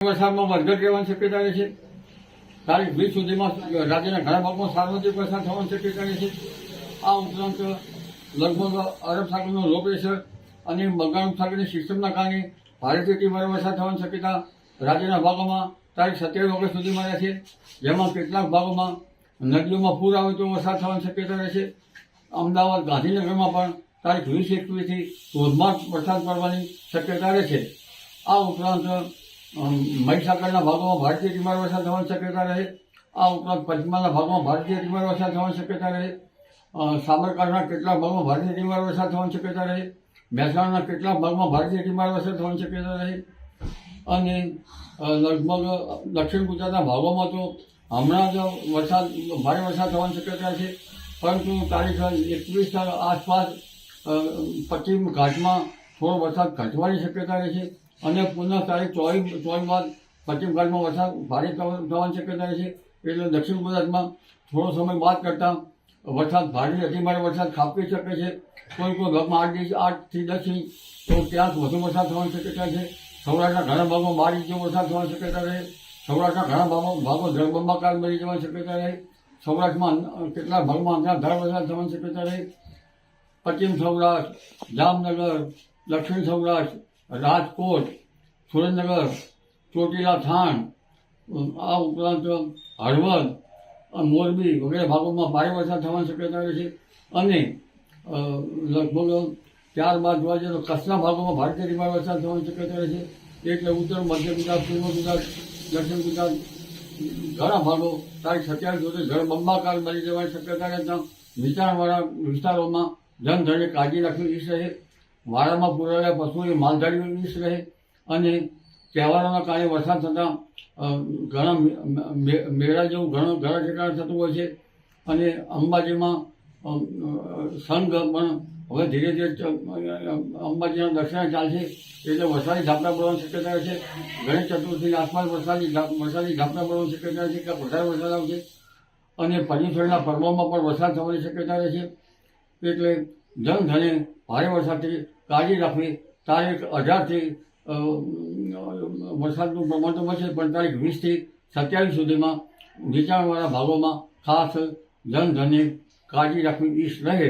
વરસાદમાં વધઘટ રહેવાની શક્યતા રહે છે. તારીખ 20 સુધીમાં રાજ્યના ઘણા ભાગમાં સાર્વત્રિક વરસાદ થવાની શક્યતા રહે છે. આ ઉપરાંત લગભગ અરબ સાગરનો લો પ્રેશર અને બંગાળ સાગરની સિસ્ટમના કારણે ભારેથી અતિભારે વરસાદ થવાની શક્યતા રાજ્યના ભાગોમાં તારીખ 27 ઓગસ્ટ સુધીમાં રહે છે. જેમાં કેટલાક ભાગોમાં નદીઓમાં પૂર આવે તો વરસાદ થવાની શક્યતા રહે છે. અમદાવાદ, ગાંધીનગરમાં પણ તારીખ 20-21થી ધોધમાર વરસાદ પડવાની શક્યતા રહે છે. આ ઉપરાંત મહીસાગરના ભાગોમાં ભારેથી અતિભારે વરસાદ થવાની શક્યતા રહે. આ ઉપરાંત પંચમહાલના ભાગમાં ભારેથી અતિભારે વરસાદ થવાની શક્યતા રહે. સાબરકાંઠાના કેટલાક ભાગમાં ભારેથી અતિભારે વરસાદ થવાની શક્યતા રહે. મહેસાણાના કેટલાક ભાગમાં ભારેથી અતિભારે વરસાદ થવાની શક્યતા રહે. અને લગભગ દક્ષિણ ગુજરાતના ભાગોમાં તો હમણાં જ ભારે વરસાદ થવાની શક્યતા છે. પરંતુ તારીખ 21 આસપાસ પશ્ચિમ ઘાટમાં થોડો વરસાદ ઘટવાની શક્યતા રહે છે. અને પુનઃ તારીખ 24 બાદ પશ્ચિમ ઘાટમાં વરસાદ ભારે થવાની શક્યતા રહે છે. એટલે દક્ષિણ ગુજરાતમાં થોડો સમય બાદ કરતાં વરસાદ ભારે અતિભારે વરસાદ ખાબકી શકે છે. કોઈ ભાગમાં 8થી 10 ઇંચ તો ત્યાં વધુ વરસાદ થવાની શક્યતા છે. સૌરાષ્ટ્રના ઘણા ભાગમાં 12 ઇંચ જેવો વરસાદ થવાની શક્યતા રહે. સૌરાષ્ટ્રના ઘણા ભાગો જળબંબાકાર બની જવાની શક્યતા રહે. સૌરાષ્ટ્રમાં કેટલાક ભાગમાં અનરાધાર વરસાદ થવાની શક્યતા રહે. પશ્ચિમ સૌરાષ્ટ્ર, જામનગર, દક્ષિણ સૌરાષ્ટ્ર, રાજકોટ, સુરેન્દ્રનગર, ચોટીલા, થાણ, આ ઉપરાંત હળવદ, મોરબી વગેરે ભાગોમાં ભારે વરસાદ થવાની શક્યતા રહે છે. અને લગભગ ત્યારબાદ જોવા જઈએ તો કચ્છના ભાગોમાં ભારેથી અતિભારે વરસાદ થવાની શક્યતા રહે છે. એટલે ઉત્તર મધ્ય ગુજરાત, પૂર્વ ગુજરાત, દક્ષિણ ગુજરાત ઘણા ભાગો તારીખ 27 સુધી જળબંબાકાર બની જવાની શક્યતા રહેતા નીચાણવાળા વિસ્તારોમાં જનધને કાળજી રાખવી ઈચ્છ રહે. વાડામાં પુરાયેલા પશુઓની માલધારીઓ ઈચ્છ રહે. અને તહેવારોના કારણે વરસાદ થતાં ઘણા મેળા જેવું ઘણા ઠેકાણે થતું હોય છે. અને અંબાજીમાં સંઘ પણ હવે ધીરે ધીરે અંબાજીના દર્શને ચાલશે. એટલે વરસાદી ઝાપટા પડવાની શક્યતા રહે છે. ગણેશ ચતુર્થીની આસપાસ વરસાદી ઝાપટા પડવાની શક્યતા રહે છે કે વધારે વરસાદ આવશે. અને પર્યુષણના પર્વોમાં પણ વરસાદ થવાની શક્યતા રહે છે. એટલે જનધને ભારે વરસાદથી કાળજી રાખવી. તારીખ 18થી વરસાદનું પ્રમાણ તો વધશે, પણ તારીખ 20થી 27 સુધીમાં નીચાણવાળા ભાગોમાં ખાસ જનધને કાળજી રાખવી ઈચ્છ રહે.